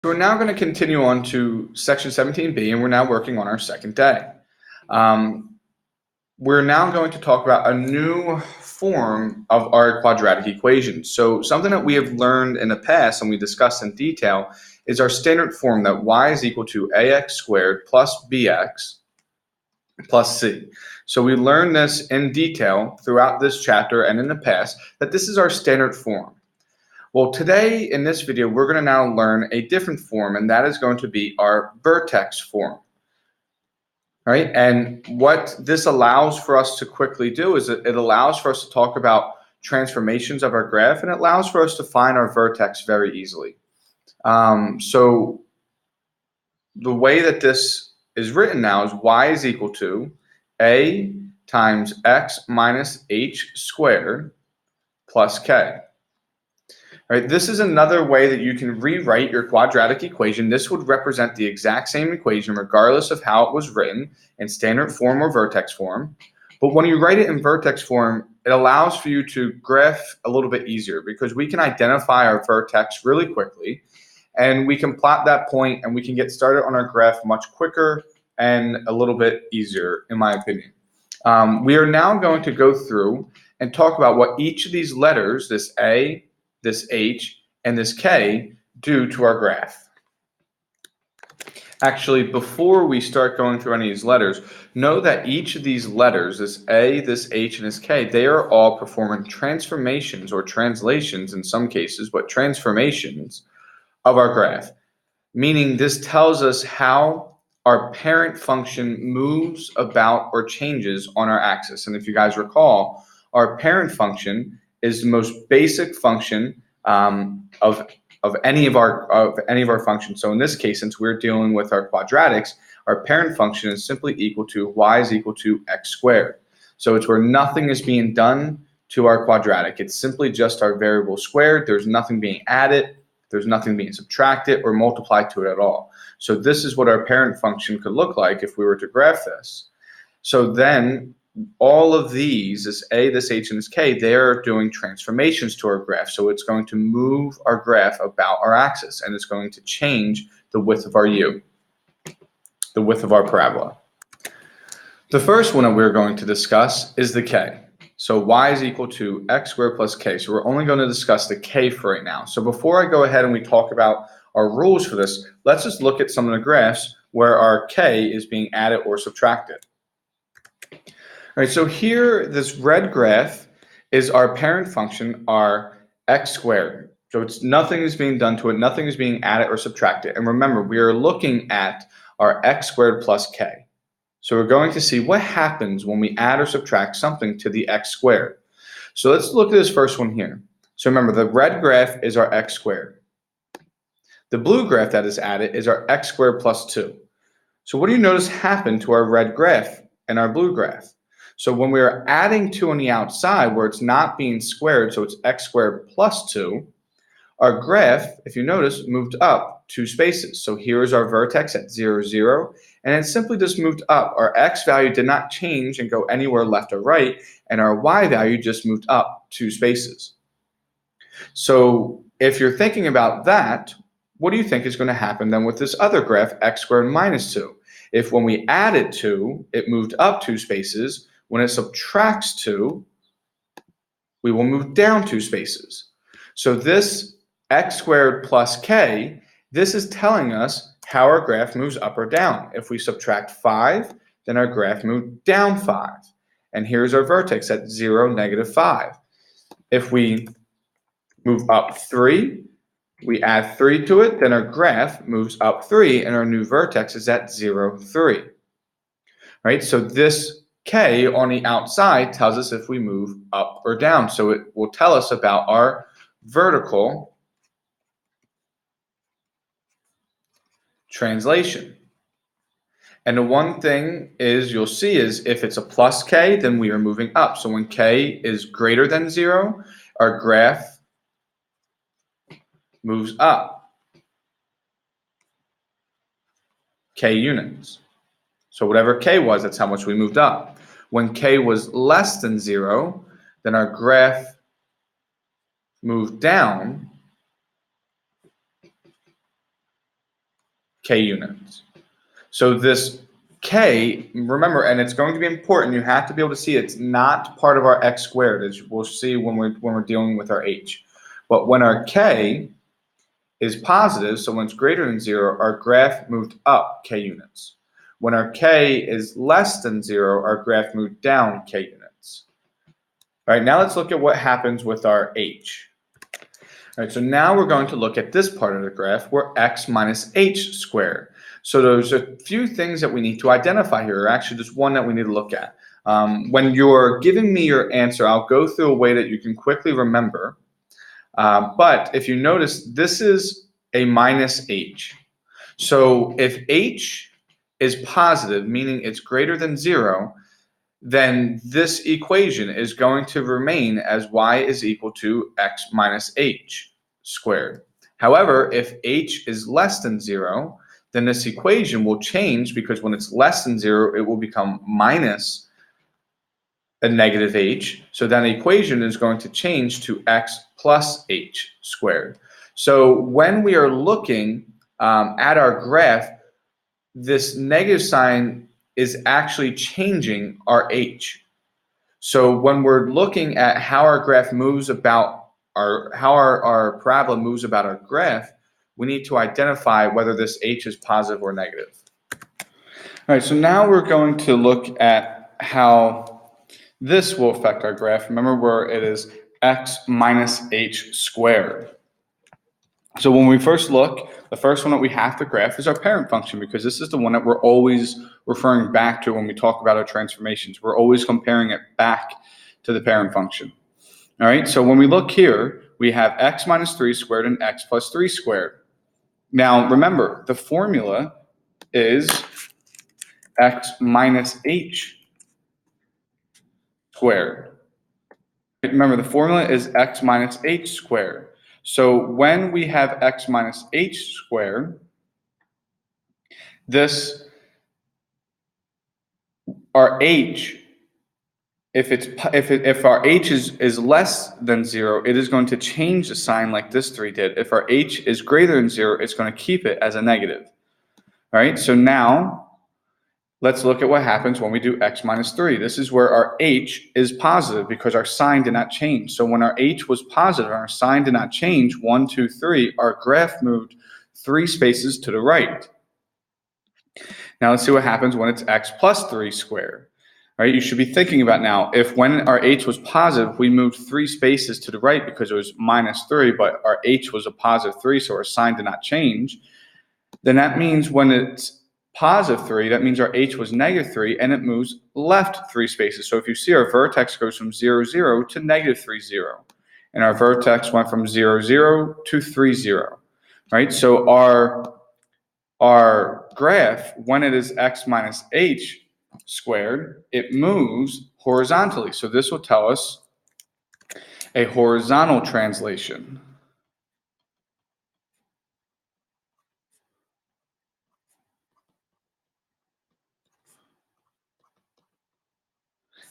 So we're now going to continue on to section 17b, and we're now working on our second day. We're now going to talk about a new form of our quadratic equation. So something that we have learned in the past and we discussed in detail is our standard form that y is equal to ax squared plus bx plus c. So we learned this in detail throughout this chapter and in the past that this is our standard form. Well, today in this video, we're going to now learn a different form, and that is going to be our vertex form. All right, and what this allows for us to quickly do is it allows for us to talk about transformations of our graph, and it allows for us to find our vertex very easily. So the way that this is written now is y is equal to a times x minus h squared plus k. All right, this is another way that you can rewrite your quadratic equation. This would represent the exact same equation regardless of how it was written in standard form or vertex form. But when you write it in vertex form, it allows for you to graph a little bit easier because we can identify our vertex really quickly and we can plot that point and we can get started on our graph much quicker and a little bit easier, in my opinion. We are now going to go through and talk about what each of these letters, this A, this H, and this K, do to our graph. Actually, before we start going through any of these letters, know that each of these letters, this A, this H, and this K, they are all performing transformations or translations in some cases, but transformations of our graph. Meaning this tells us how our parent function moves about or changes on our axis. And if you guys recall, our parent function is the most basic function of any of our functions. So in this case, since we're dealing with our quadratics, our parent function is simply equal to y is equal to x squared. So it's where nothing is being done to our quadratic. It's simply just our variable squared. There's nothing being added. There's nothing being subtracted or multiplied to it at all. So this is what our parent function could look like if we were to graph this. So then all of these, this A, this H, and this K, they're doing transformations to our graph. So it's going to move our graph about our axis, and it's going to change the width of our U, the width of our parabola. The first one that we're going to discuss is the K. So y is equal to x squared plus k. So we're only going to discuss the k for right now. So before I go ahead and we talk about our rules for this, let's just look at some of the graphs where our k is being added or subtracted. All right, so here, this red graph is our parent function, our x squared. So it's nothing is being done to it, nothing is being added or subtracted. And remember, we are looking at our x squared plus k. So we're going to see what happens when we add or subtract something to the x squared. So let's look at this first one here. So remember, the red graph is our x squared. The blue graph that is added is our x squared plus 2. So what do you notice happened to our red graph and our blue graph? So when we are adding 2 on the outside where it's not being squared, so it's x squared plus 2, our graph, if you notice, moved up 2 spaces. So here is our vertex at 0, 0, and it simply just moved up. Our x value did not change and go anywhere left or right, and our y value just moved up 2 spaces. So if you're thinking about that, what do you think is going to happen then with this other graph, x squared minus 2? If when we added 2, it moved up 2 spaces, when it subtracts 2, we will move down 2 spaces. So this x squared plus k, this is telling us how our graph moves up or down. If we subtract 5, then our graph moved down 5. And here's our vertex at 0, negative 5. If we move up 3, we add 3 to it, then our graph moves up 3, and our new vertex is at 0, 3. Right? So this k on the outside tells us if we move up or down. So it will tell us about our vertical translation. And the one thing is you'll see is if it's a plus k, then we are moving up. So when k is greater than 0, our graph moves up k units. So whatever k was, that's how much we moved up. When k was less than 0, then our graph moved down k units. So this k, remember, and it's going to be important, you have to be able to see it's not part of our x squared, as we'll see when we're dealing with our h. But when our k is positive, so when it's greater than 0, our graph moved up k units. When our k is less than 0, our graph moved down k units. All right, now let's look at what happens with our h. All right, so now we're going to look at this part of the graph where x minus h squared. So there's a few things that we need to identify here, or actually just one that we need to look at. When you're giving me your answer, I'll go through a way that you can quickly remember. But if you notice, this is a minus h. So if h is positive, meaning it's greater than 0, then this equation is going to remain as y is equal to x minus h squared. However, if h is less than 0, then this equation will change, because when it's less than 0, it will become minus a negative h. So that equation is going to change to x plus h squared. So when we are looking at our graph, this negative sign is actually changing our h. So when we're looking at how our graph moves about how our parabola moves about our graph, we need to identify whether this h is positive or negative. All right, so now we're going to look at how this will affect our graph. Remember where it is x minus h squared. So when we first look, the first one that we have to graph is our parent function, because this is the one that we're always referring back to when we talk about our transformations. We're always comparing it back to the parent function. All right, so when we look here, we have x minus 3 squared and x plus 3 squared. Now remember, the formula is x minus h squared. Remember, the formula is x minus h squared. So when we have x minus h squared, our h, if our h is less than 0, it is going to change the sign like this 3 did. If our h is greater than 0, it's going to keep it as a negative. All right, so now let's look at what happens when we do x minus 3. This is where our h is positive because our sign did not change. So when our h was positive and our sign did not change, 1, 2, 3, our graph moved 3 spaces to the right. Now let's see what happens when it's x plus 3 squared. All right, you should be thinking about now, if when our h was positive, we moved 3 spaces to the right because it was minus 3, but our h was a positive 3, so our sign did not change, then that means when it's positive 3, that means our h was negative 3, and it moves left 3 spaces. So if you see, our vertex goes from 0, 0 to negative 3, 0. And our vertex went from 0, 0 to 3, 0. Right? So our graph, when it is x minus h squared, it moves horizontally. So this will tell us a horizontal translation.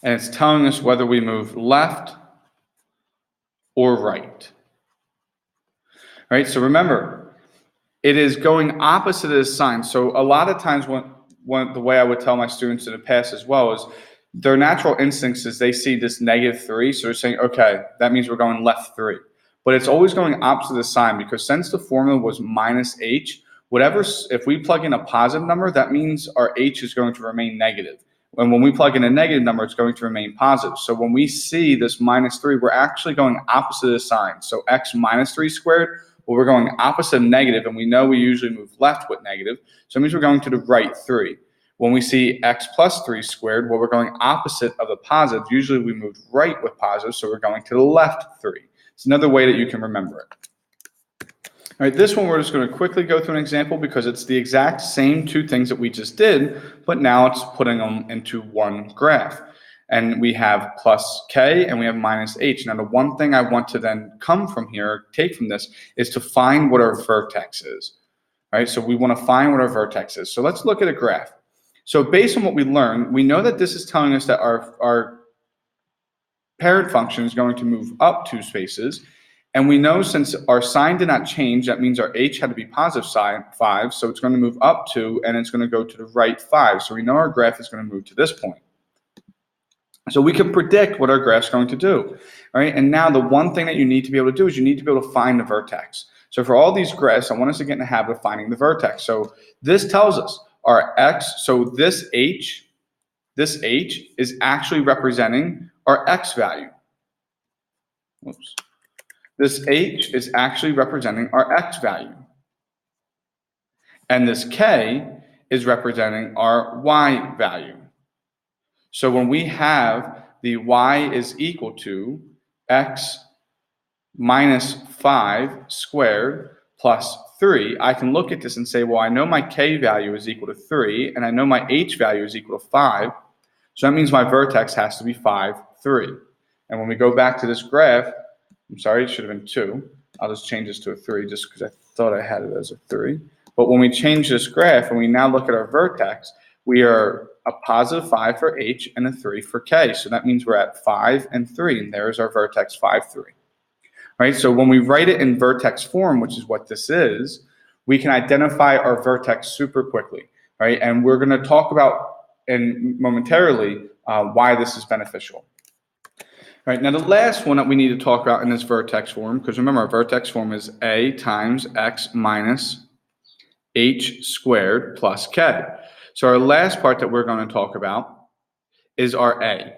And it's telling us whether we move left or right. Right? So remember, it is going opposite of this sign. So a lot of times when the way I would tell my students in the past as well is their natural instincts is they see this negative 3. So they're saying, okay, that means we're going left 3. But it's always going opposite of the sign, because since the formula was minus h, if we plug in a positive number, that means our h is going to remain negative. And when we plug in a negative number, it's going to remain positive. So when we see this minus 3, we're actually going opposite of the sign. So x minus 3 squared, well, we're going opposite of negative, and we know we usually move left with negative. So it means we're going to the right 3. When we see x plus 3 squared, well, we're going opposite of the positive. Usually we move right with positive, so we're going to the left 3. It's another way that you can remember it. All right, this one we're just going to quickly go through an example because it's the exact same 2 things that we just did, but now it's putting them into one graph. And we have plus k and we have minus h. Now the one thing I want to then take from this, is to find what our vertex is. All right, so we want to find what our vertex is. So let's look at a graph. So based on what we learned, we know that this is telling us that our parent function is going to move up 2 spaces, And we know since our sign did not change, that means our h had to be positive sign 5, so it's going to move up 2, and it's going to go to the right 5. So we know our graph is going to move to this point. So we can predict what our graph's going to do, all right? And now the one thing that you need to be able to do is you need to be able to find the vertex. So for all these graphs, I want us to get in the habit of finding the vertex. So this tells us our x, so this h is actually representing our x value. Whoops. This h is actually representing our x value. And this k is representing our y value. So when we have the y is equal to x minus 5 squared plus 3, I can look at this and say, well, I know my k value is equal to 3, and I know my h value is equal to 5. So that means my vertex has to be 5, 3. And when we go back to this graph, I'm sorry, it should have been 2. I'll just change this to a 3 just because I thought I had it as a 3. But when we change this graph and we now look at our vertex, we are a positive 5 for h and a 3 for k. So that means we're at 5 and 3, and there's our vertex 5, 3. Right? So when we write it in vertex form, which is what this is, we can identify our vertex super quickly. Right? And we're going to talk about momentarily why this is beneficial. All right, now the last one that we need to talk about in this vertex form, because remember our vertex form is a times x minus h squared plus k. So our last part that we're going to talk about is our a. All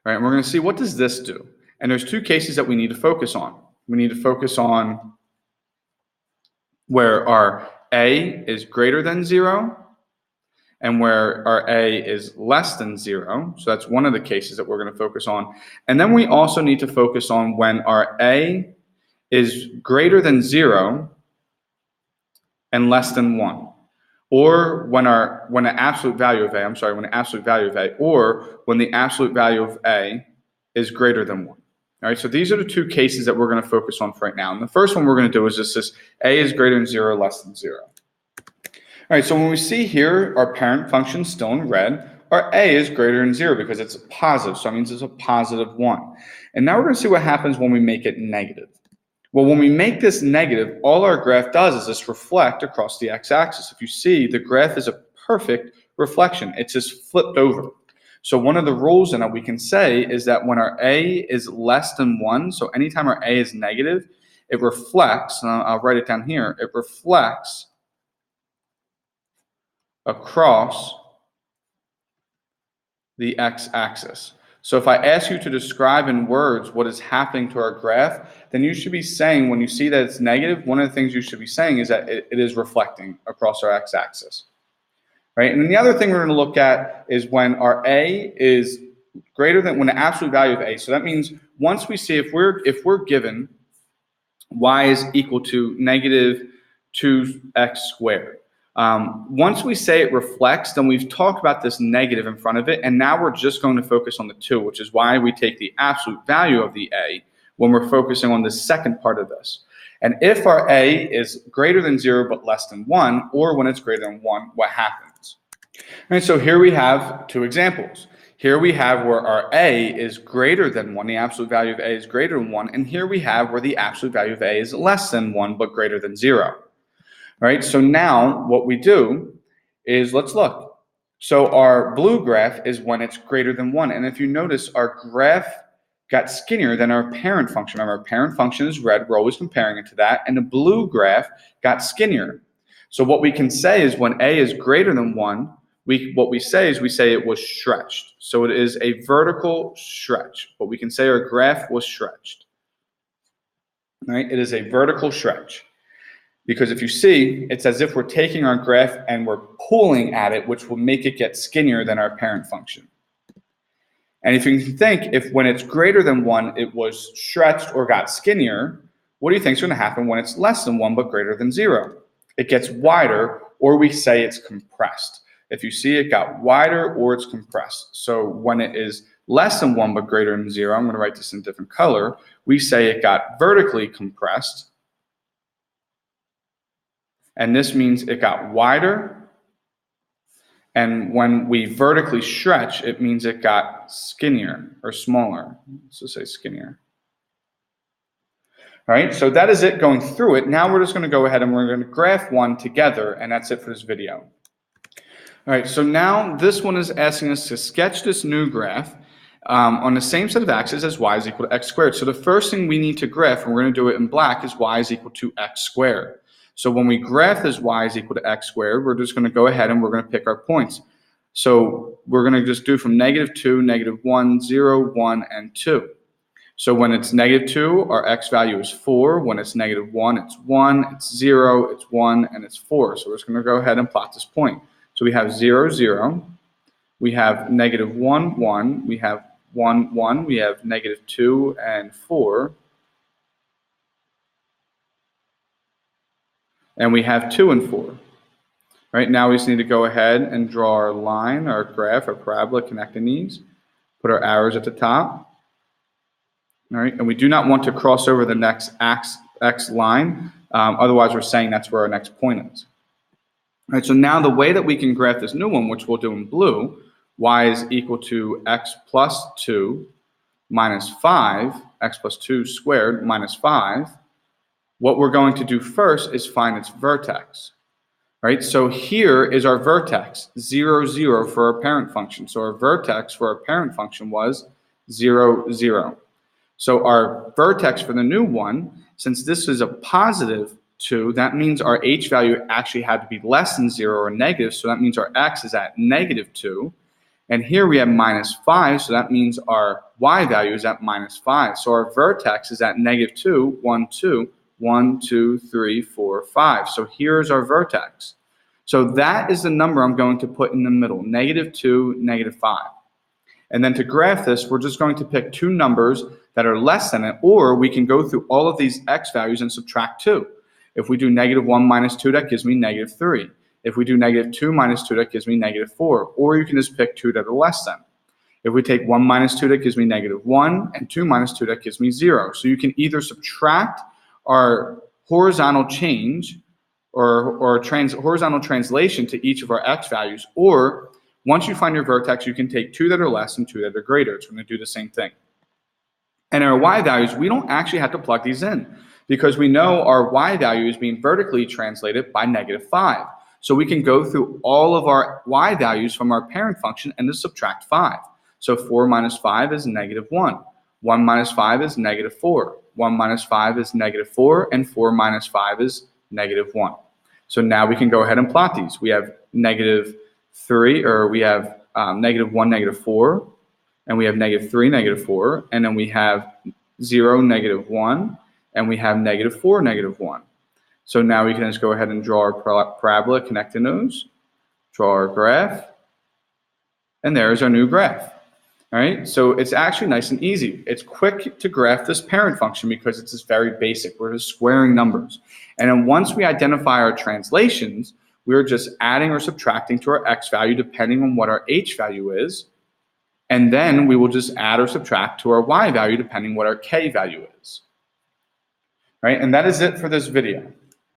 right, and we're going to see what does this do. And there's two cases that we need to focus on. We need to focus on where our a is greater than 0 and where our a is less than 0. So that's one of the cases that we're going to focus on. And then we also need to focus on when our a is greater than 0 and less than 1. Or when the absolute value of a, or when the absolute value of a is greater than 1. All right, so these are the two cases that we're going to focus on for right now. And the first one we're going to do is just this a is greater than 0, less than 0. All right, so when we see here our parent function still in red, our a is greater than 0 because it's positive, so that means it's a positive 1. And now we're going to see what happens when we make it negative. Well, when we make this negative, all our graph does is just reflect across the x-axis. If you see, the graph is a perfect reflection. It's just flipped over. So one of the rules that we can say is that when our a is less than 1, so anytime our a is negative, it reflects, and I'll write it down here, it reflects across the x-axis. So if I ask you to describe in words what is happening to our graph, then you should be saying, when you see that it's negative, one of the things you should be saying is that it is reflecting across our x-axis. Right? And then the other thing we're going to look at is when our a is greater than, when the absolute value of a. So that means once we see if we're given y is equal to negative 2x squared. Once we say it reflects, then we've talked about this negative in front of it, and now we're just going to focus on the 2, which is why we take the absolute value of the a when we're focusing on the second part of this. And if our a is greater than 0 but less than 1, or when it's greater than 1, what happens? All right, so here we have two examples. Here we have where our a is greater than 1, the absolute value of a is greater than 1, and here we have where the absolute value of a is less than 1 but greater than 0. All right, so now what we do is, let's look. So our blue graph is when it's greater than 1, and if you notice, our graph got skinnier than our parent function. Remember, our parent function is red, we're always comparing it to that, and the blue graph got skinnier. So what we can say is when a is greater than 1, what we say it was stretched. So it is a vertical stretch, but we can say our graph was stretched. All right, it is a vertical stretch. Because if you see, it's as if we're taking our graph and we're pulling at it, which will make it get skinnier than our parent function. And if you can think, if when it's greater than 1, it was stretched or got skinnier, what do you think is going to happen when it's less than 1 but greater than 0? It gets wider, or we say it's compressed. If you see, it got wider or it's compressed. So when it is less than 1 but greater than 0, I'm going to write this in a different color, we say it got vertically compressed. And this means it got wider. And when we vertically stretch, it means it got skinnier or smaller. Let's just say skinnier. All right, so that is it going through it. Now we're just going to go ahead and we're going to graph one together, and that's it for this video. All right, so now this one is asking us to sketch this new graph on the same set of axes as y is equal to x squared. So the first thing we need to graph, and we're going to do it in black, is y is equal to x squared. So when we graph this y is equal to x squared, we're just going to go ahead and we're going to pick our points. So we're going to just do from -2, -1, 0, 1, and 2. So when it's -2, our x value is 4. When it's -1, it's 1. It's 0, it's 1, and it's 4. So we're just going to go ahead and plot this point. So we have 0, 0. We have -1, 1. We have 1, 1. We have -2 and 4. And we have 2 and 4. Right now we just need to go ahead and draw our line, our graph, our parabola connecting these. Put our arrows at the top. All right, and we do not want to cross over the next x line. Otherwise, we're saying that's where our next point is. All right, so now the way that we can graph this new one, which we'll do in blue, y is equal to x plus 2 minus 5, x plus 2 squared minus 5. What we're going to do first is find its vertex. All right, so here is our vertex, 0, 0 for our parent function. So our vertex for our parent function was 0, 0. So our vertex for the new one, since this is a positive 2, that means our h value actually had to be less than 0 or negative, so that means our x is at -2. And here we have -5, so that means our y value is at -5. So our vertex is at -2, 1, 2, 1, 2, 3, 4, 5. So here's our vertex. So that is the number I'm going to put in the middle, -2, -5. And then to graph this, we're just going to pick two numbers that are less than it, or we can go through all of these x values and subtract 2. If we do -1 minus 2, that gives me -3. If we do -2 minus 2, that gives me -4. Or you can just pick 2 that are less than. If we take 1 minus 2, that gives me -1, and 2 minus 2, that gives me 0. So you can either subtract our horizontal change or horizontal translation to each of our x values, or once you find your vertex, you can take 2 that are less and 2 that are greater. It's going to do the same thing. And our y values, we don't actually have to plug these in because we know our y value is being vertically translated by -5. So we can go through all of our y values from our parent function and just subtract 5. So 4 minus 5 is -1. 1 minus 5 is -4. 1 minus 5 is -4. And 4 minus 5 is -1. So now we can go ahead and plot these. We have -3, or we have -1, -4. And we have -3, -4, and then we have 0, -1, and we have -4, -1. So now we can just go ahead and draw our parabola connecting those, draw our graph, and there's our new graph. All right, so it's actually nice and easy. It's quick to graph this parent function because it's just very basic. We're just squaring numbers. And then once we identify our translations, we're just adding or subtracting to our x value depending on what our h value is. And then we will just add or subtract to our y value depending what our k value is. Right? And that is it for this video.